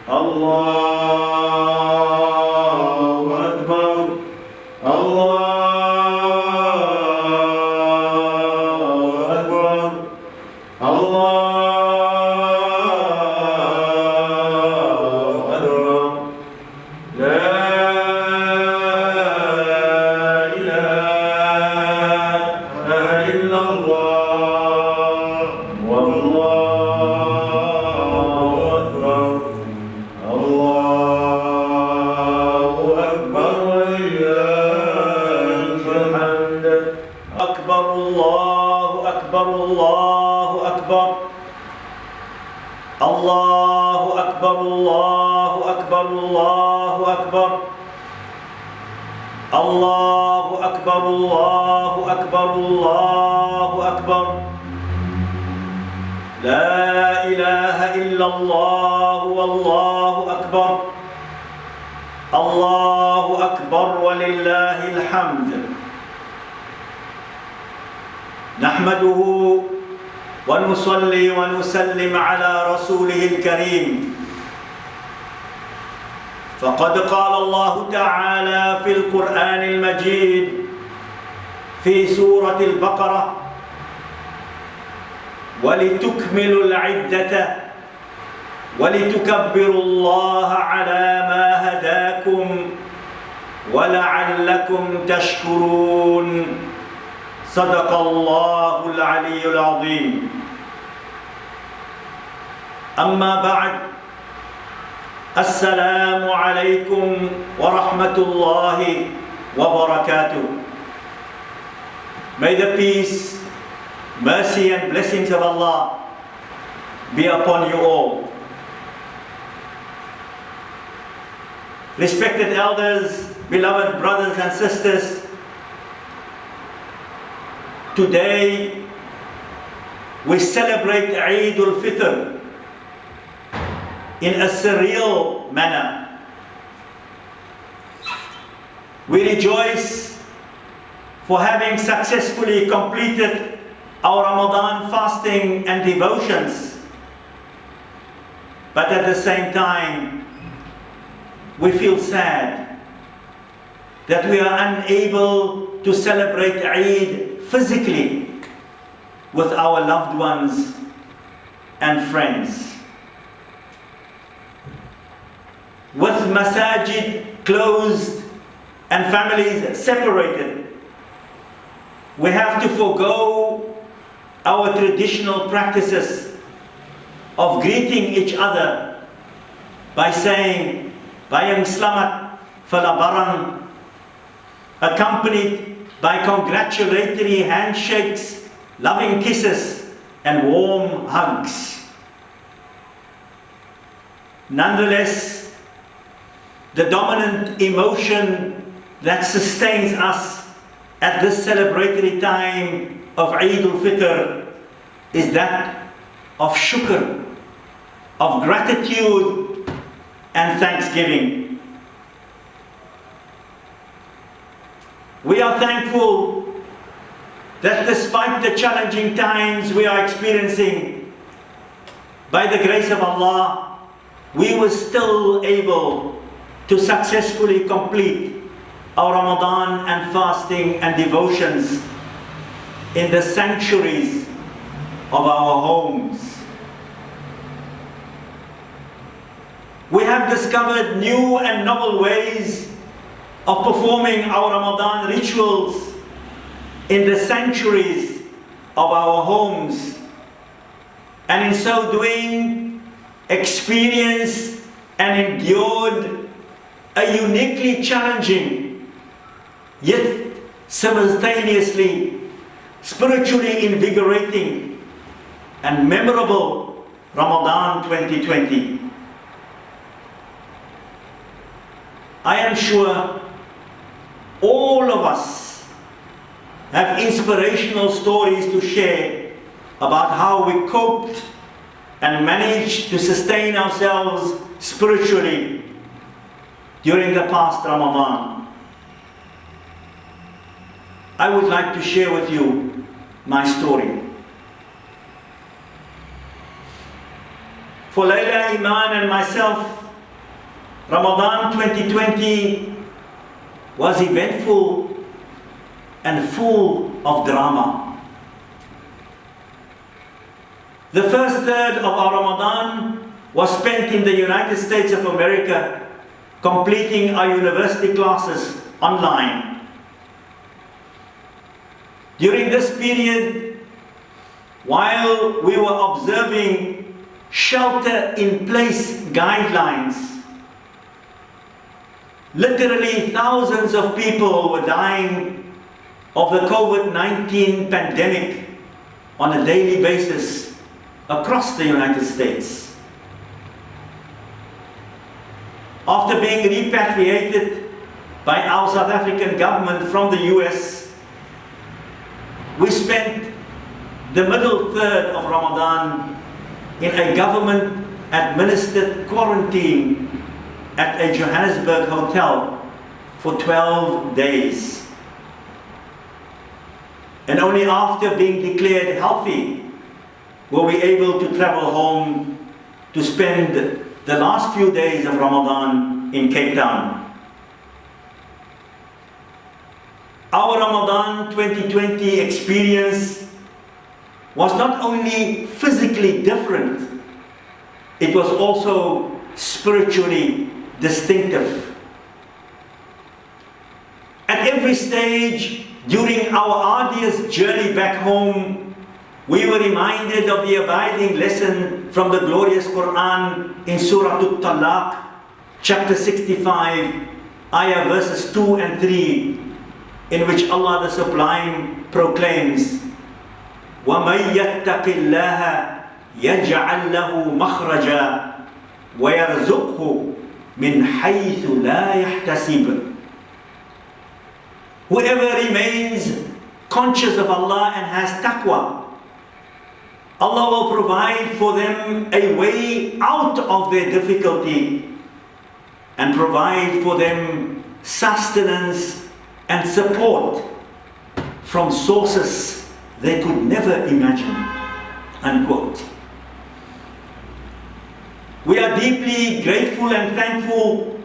Allahu Akbar. Allahu Akbar. Allahu Akbar. La ilaha illallah. Wallahu Akbar. Allahu Akbar. Walillahil hamd. Akbar, Allahu Akbar, Allahu Akbar. Allahu Akbar, Allahu Akbar, Allahu Akbar. Allahu Akbar, Allahu Akbar, Allahu Akbar. La ilaha illallah, wallahu akbar. Allahu Akbar, walillahil hamd. نحمده ونصلي ونسلم على رسوله الكريم. فقد قال الله تعالى في القرآن المجيد في سورة البقرة: ولتكملوا العدة ولتكبروا الله على ما هداكم ولعلكم تشكرون. صدق الله العلي العظيم. أما بعد، السلام عليكم ورحمة الله وبركاته. May the peace, mercy and blessings of Allah be upon you all. Respected elders, beloved brothers and sisters, today we celebrate Eid al-Fitr in a surreal manner. We rejoice for having successfully completed our Ramadan fasting and devotions, but at the same time we feel sad that we are unable to celebrate Eid physically with our loved ones and friends. With masajid closed and families separated, we have to forego our traditional practices of greeting each other by saying "Bayang Slamat Falabaran," accompanied by congratulatory handshakes, loving kisses, and warm hugs. Nonetheless, the dominant emotion that sustains us at this celebratory time of Eid al-Fitr is that of shukr, of gratitude and thanksgiving. We are thankful that despite the challenging times we are experiencing, by the grace of Allah, we were still able to successfully complete our Ramadan and fasting and devotions in the sanctuaries of our homes. We have discovered new and novel ways of performing our Ramadan rituals in the sanctuaries of our homes, and in so doing experienced and endured a uniquely challenging yet simultaneously spiritually invigorating and memorable Ramadan 2020. I am sure all of us have inspirational stories to share about how we coped and managed to sustain ourselves spiritually during the past Ramadan. I would like to share with you my story. For Layla, Iman and myself, Ramadan 2020 was eventful and full of drama. The first third of our Ramadan was spent in the United States of America, completing our university classes online. During this period, while we were observing shelter-in-place guidelines, literally thousands of people were dying of the COVID-19 pandemic on a daily basis across the United States. After being repatriated by our South African government from the US, we spent the middle third of Ramadan in a government-administered quarantine at a Johannesburg hotel for 12 days. And only after being declared healthy were we able to travel home to spend the last few days of Ramadan in Cape Town. Our Ramadan 2020 experience was not only physically different, it was also spiritually distinctive. At every stage during our arduous journey back home, we were reminded of the abiding lesson from the glorious Quran in Surah Al-Talaq, chapter 65, ayah verses 2 and 3, in which Allah the Sublime proclaims, وَمَن يَتَّقِ اللَّهَ يَجْعَلْ لَهُ مَخْرَجًا وَيَرْزُقْهُ مِنْ حَيْثُ لَا يَحْتَسِبُ. Whoever remains conscious of Allah and has taqwa, Allah will provide for them a way out of their difficulty and provide for them sustenance and support from sources they could never imagine. Unquote. We are deeply grateful and thankful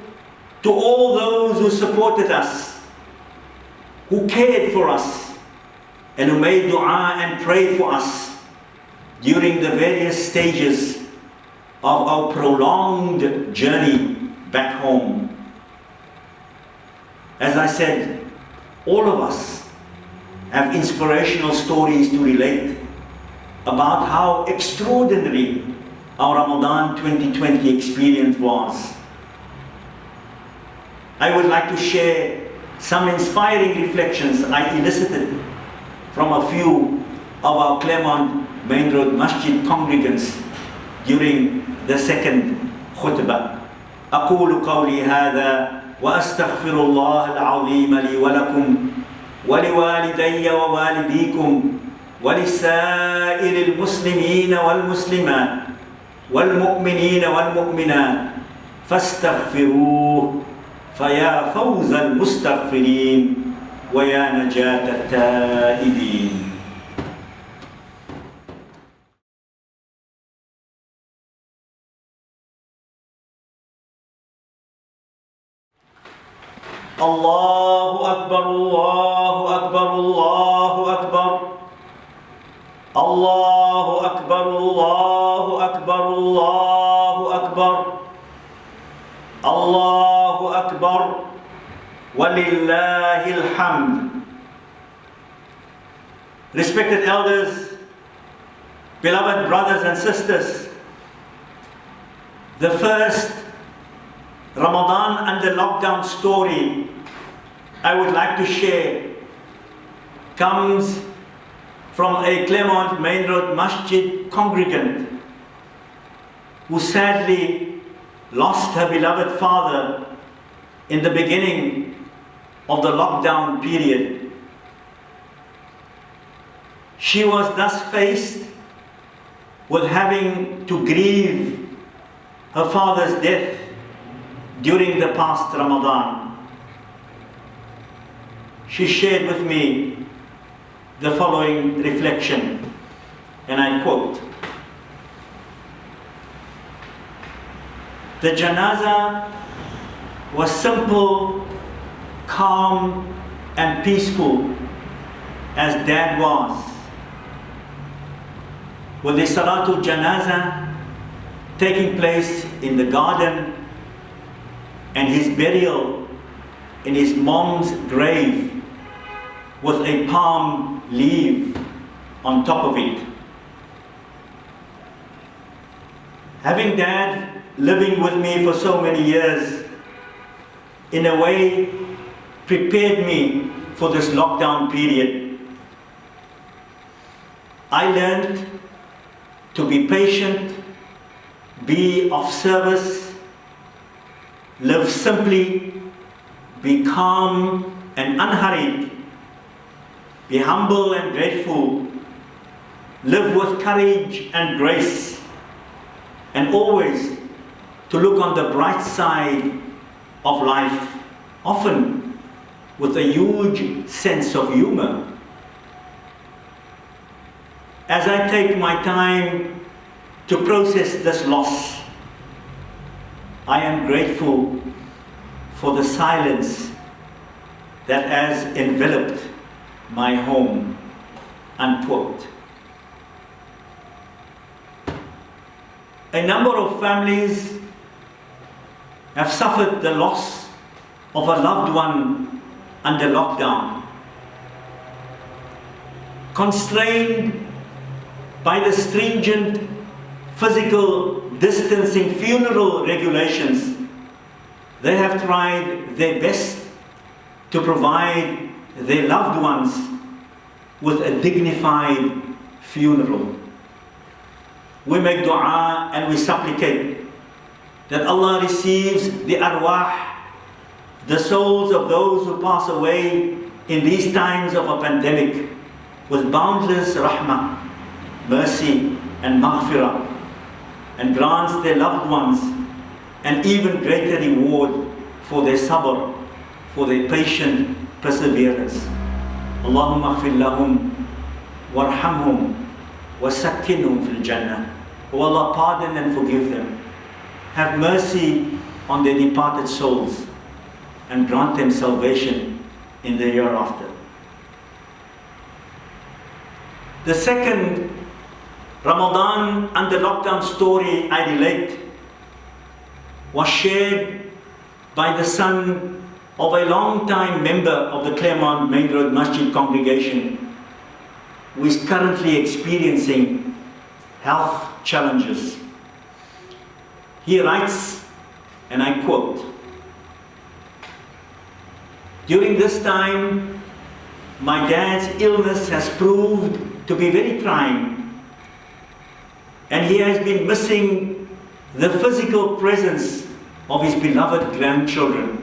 to all those who supported us, who cared for us, and who made dua and prayed for us during the various stages of our prolonged journey back home. As I said, all of us have inspirational stories to relate about how extraordinary our Ramadan 2020 experience was. I would like to share some inspiring reflections I elicited from a few of our Claremont Main Road Masjid congregants during the second Khutba. أقول قولي هذا وأستغفر الله العظيم لي ولكم ولوالدي ووالديكم ولسائر المسلمين والمسلمات والمؤمنين والمؤمنات فاستغفروه فيا فوز المستغفرين ويا نجاة التائبين. الله أكبر الله أكبر الله أكبر الله أكبر الله أكبر الله أكبر الله أكبر ولله الحمد. Respected elders, beloved brothers and sisters, the first Ramadan under lockdown story I would like to share comes from a Claremont Main Road Masjid congregant who sadly lost her beloved father in the beginning of the lockdown period. She was thus faced with having to grieve her father's death during the past Ramadan. She shared with me the following reflection, and I quote, "The janazah was simple, calm, and peaceful as Dad was. With the Salatul Janaza taking place in the garden and his burial in his mom's grave with a palm leaf on top of it. Having Dad living with me for so many years, in a way, prepared me for this lockdown period. I learned to be patient, be of service, live simply, be calm and unhurried, be humble and grateful, live with courage and grace, and always to look on the bright side of life, often with a huge sense of humor. As I take my time to process this loss, I am grateful for the silence that has enveloped my home, unquote. A number of families have suffered the loss of a loved one under lockdown. Constrained by the stringent physical distancing funeral regulations, they have tried their best to provide their loved ones with a dignified funeral. We make dua and we supplicate that Allah receives the arwah, the souls of those who pass away in these times of a pandemic, with boundless rahmah, mercy and maghfirah, and grants their loved ones an even greater reward for their sabr, for their patient perseverance. Allahumma aghfir lahum warhamhum wasakkinhum fil jannah. O Allah, pardon and forgive them. Have mercy on their departed souls and grant them salvation in the hereafter. The second Ramadan under lockdown story I relate was shared by the son of a long-time member of the Claremont Main Road Masjid congregation who is currently experiencing health challenges. He writes, and I quote, "During this time, my dad's illness has proved to be very trying, and he has been missing the physical presence of his beloved grandchildren.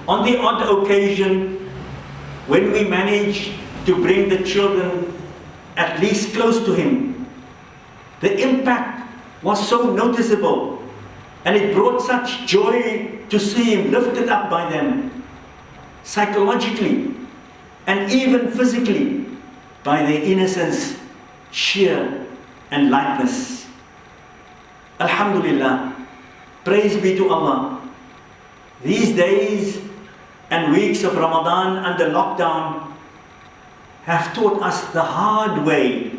On the odd occasion, when we manage to bring the children at least close to him, the impact was so noticeable, and it brought such joy to see him lifted up by them, psychologically and even physically, by their innocence, cheer and lightness. Alhamdulillah, praise be to Allah. These days and weeks of Ramadan under lockdown have taught us the hard way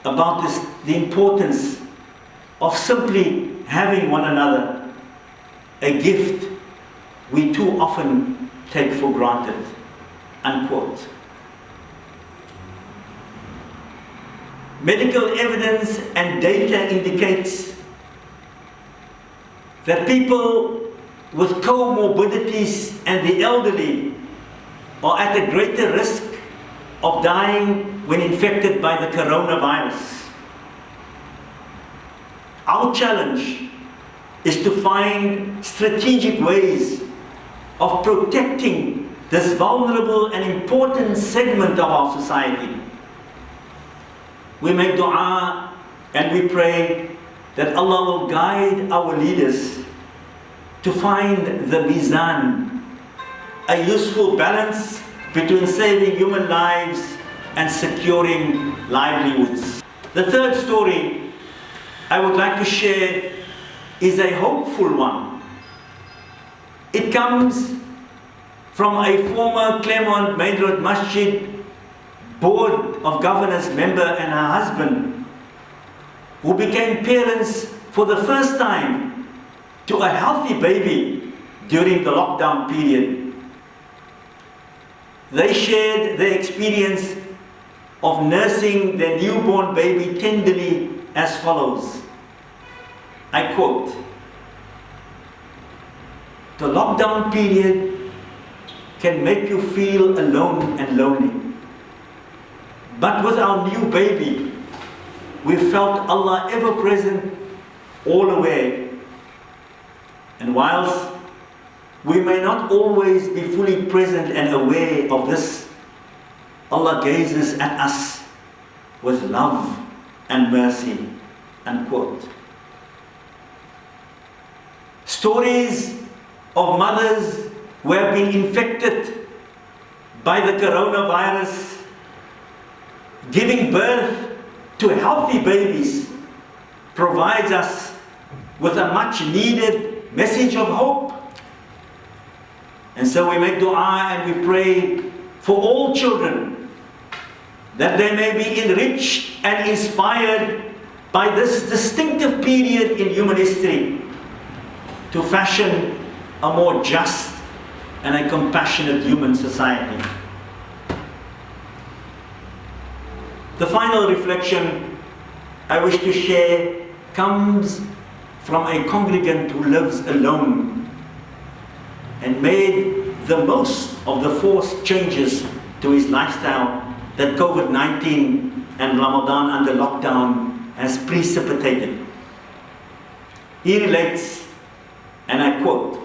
about the importance of simply having one another, a gift we too often take for granted," unquote. Medical evidence and data indicates that people with comorbidities and the elderly are at a greater risk of dying when infected by the coronavirus. Our challenge is to find strategic ways of protecting this vulnerable and important segment of our society. We make dua and we pray that Allah will guide our leaders to find the mizan, a useful balance between saving human lives and securing livelihoods. The third story I would like to share is a hopeful one. It comes from a former Claremont Main Road Masjid Board of Governors member and her husband, who became parents for the first time to a healthy baby during the lockdown period. They shared their experience of nursing their newborn baby tenderly as follows. I quote, "The lockdown period can make you feel alone and lonely. But with our new baby, we felt Allah ever present, all aware. And whilst we may not always be fully present and aware of this, Allah gazes at us with love and mercy." Unquote. Stories of mothers who have been infected by the coronavirus giving birth to healthy babies provides us with a much needed message of hope. And so we make dua and we pray for all children, that they may be enriched and inspired by this distinctive period in human history to fashion a more just and a compassionate human society. The final reflection I wish to share comes from a congregant who lives alone and made the most of the forced changes to his lifestyle that COVID-19 and Ramadan under lockdown has precipitated. He relates, and I quote,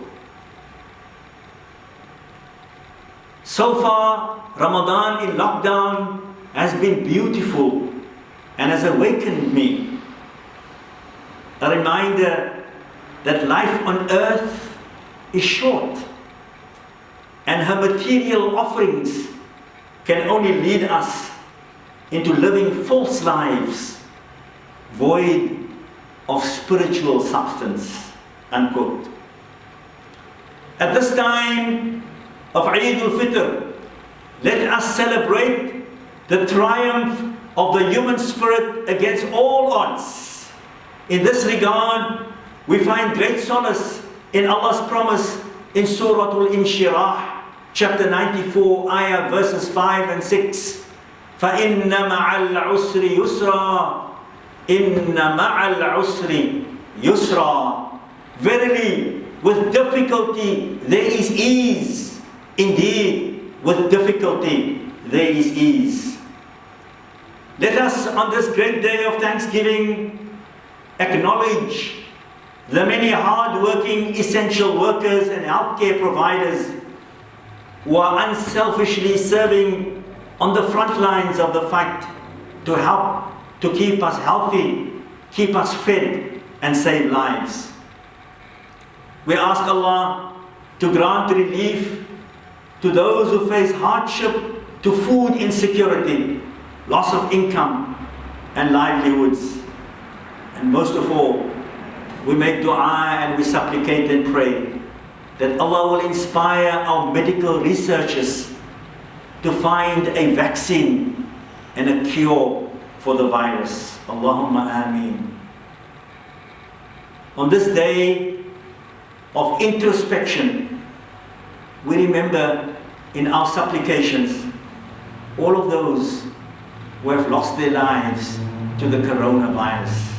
"So far, Ramadan in lockdown has been beautiful and has awakened me. A reminder that life on earth is short and her material offerings can only lead us into living false lives void of spiritual substance." Unquote. At this time of Eid al-Fitr, let us celebrate the triumph of the human spirit against all odds. In this regard, we find great solace in Allah's promise in Surah Al-Inshirah, chapter 94, ayah verses 5 and 6. فَإِنَّ مَعَ الْعُسْرِ يُسْرًا إِنَّ مَعَ الْعُسْرِ يُسْرًا. Verily, with difficulty there is ease. Indeed, with difficulty there is ease. Let us on this great day of Thanksgiving acknowledge the many hard-working essential workers and healthcare providers who are unselfishly serving on the front lines of the fight to help to keep us healthy, keep us fed, and save lives. We ask Allah to grant relief to those who face hardship, to food insecurity, loss of income and livelihoods. And most of all, we make dua and we supplicate and pray that Allah will inspire our medical researchers to find a vaccine and a cure for the virus. Allahumma ameen. On this day of introspection, we remember in our supplications all of those who have lost their lives to the coronavirus.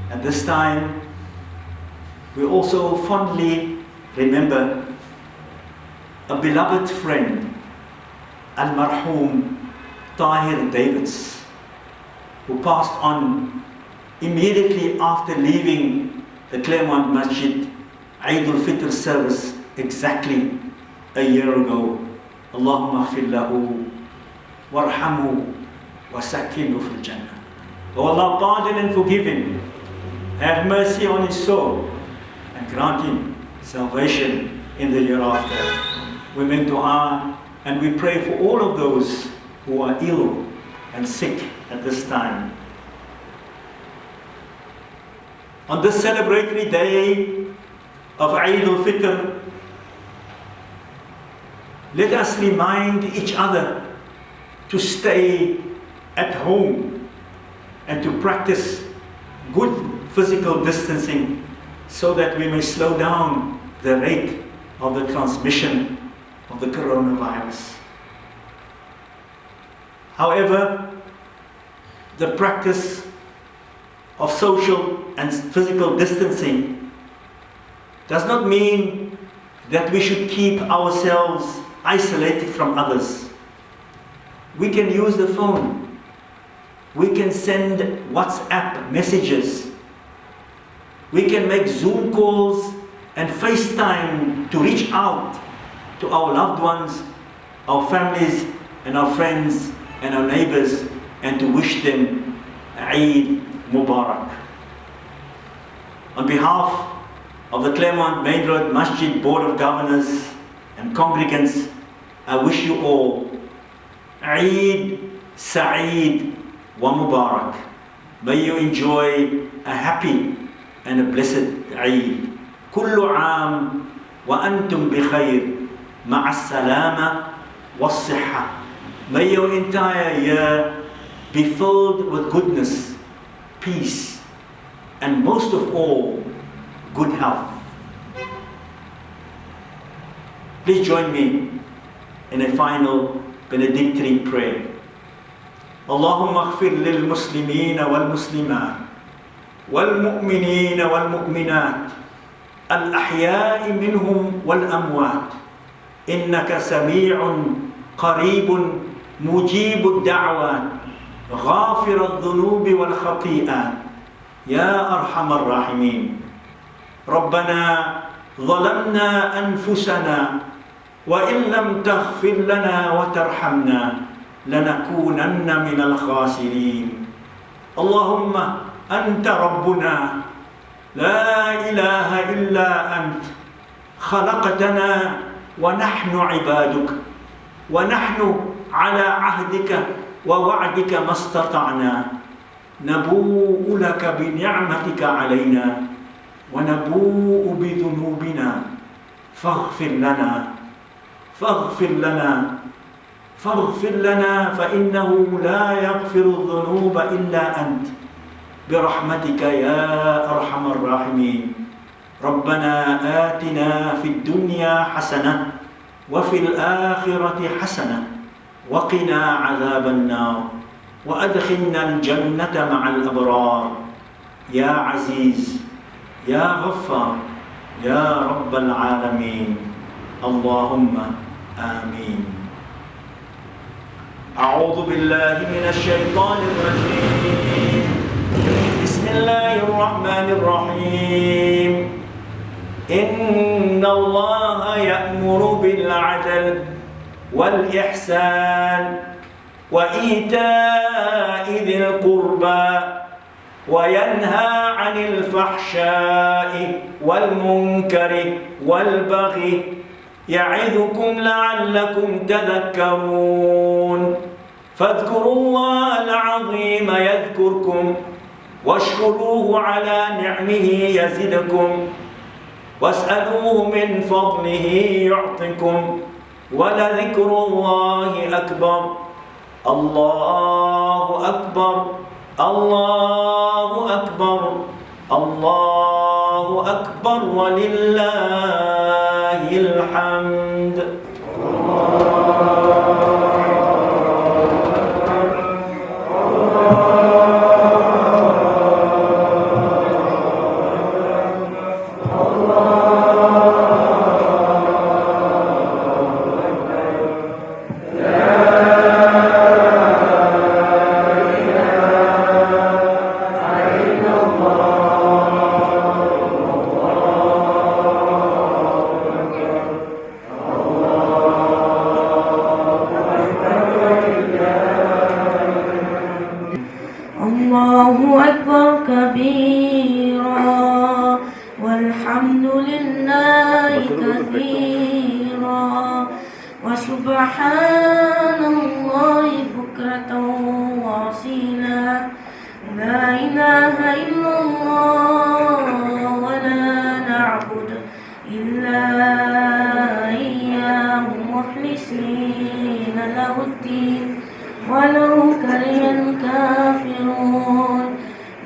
At this time, we also fondly remember a beloved friend, al-Marhum Tahir Davids, who passed on immediately after leaving the Claremont Masjid Eid al-Fitr service exactly a year ago. Allahumma ighfir lahu warhamhu wa sakkinhu fil jannah. O Allah, pardon and forgive him, have mercy on his soul, and grant him salvation in the hereafter. We make dua and we pray for all of those who are ill and sick at this time. On this celebratory day, of Eid al-Fitr, let us remind each other to stay at home and to practice good physical distancing so that we may slow down the rate of the transmission of the coronavirus. However, the practice of social and physical distancing does not mean that we should keep ourselves isolated from others. We can use the phone. We can send WhatsApp messages. We can make Zoom calls and FaceTime to reach out to our loved ones, our families and our friends and our neighbors, and to wish them Eid Mubarak. On behalf of the Claremont Main Road Masjid Board of Governors and congregants, I wish you all Eid Sa'id wa Mubarak. May you enjoy a happy and a blessed Eid. كل عام وأنتم بخير مع السلامة والصحة. May your entire year be filled with goodness, peace, and most of all, good health. Please join me in a final benedictory prayer. اللهم اغفر للمسلمين والمسلمات والمؤمنين والمؤمنات الأحياء منهم والأموات إنك سميع قريب مجيب الدعوات غافر الذنوب والخطيئات يا أرحم الراحمين. ربنا ظلمنا أنفسنا وإن لم تغفر لنا وترحمنا لنكونن من الخاسرين. اللهم أنت ربنا لا إله إلا أنت خلقتنا ونحن عبادك ونحن على عهدك ووعدك ما استطعنا نبوء لك بنعمتك علينا ونبوء بذنوبنا فاغفر لنا فإنه لا يغفر الذنوب إلا أنت برحمتك يا أرحم الراحمين. ربنا آتنا في الدنيا حسنة وفي الآخرة حسنة وقنا عذاب النار وأدخلنا الجنة مع الأبرار يا عزيز يا غفار يا رب العالمين. اللهم آمين. أعوذ بالله من الشيطان الرجيم. بسم الله الرحمن الرحيم. إن الله يأمر بالعدل والإحسان وإيتاء ذي القربى وينهى عن الفحشاء والمنكر والبغي يعظكم لعلكم تذكرون. فاذكروا الله العظيم يذكركم واشكروه على نعمه يزدكم واسألوه من فضله يعطكم ولذكر الله أكبر. الله أكبر الله أكبر الله أكبر ولله الحمد. الله أكبر كبيرا والحمد لله كثيرا وسبحان الله بكرة وأصيلا. لا إله إلا الله ولا نعبد ولو كره الكافرون.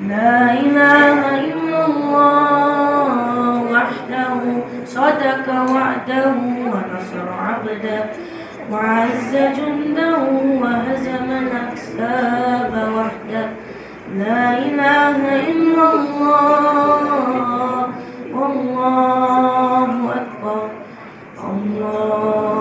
لا إله إلا الله وحده صدق وعده ونصر عبده وعز جنده وهزم الأحزاب وحده. لا إله إلا الله والله أكبر. الله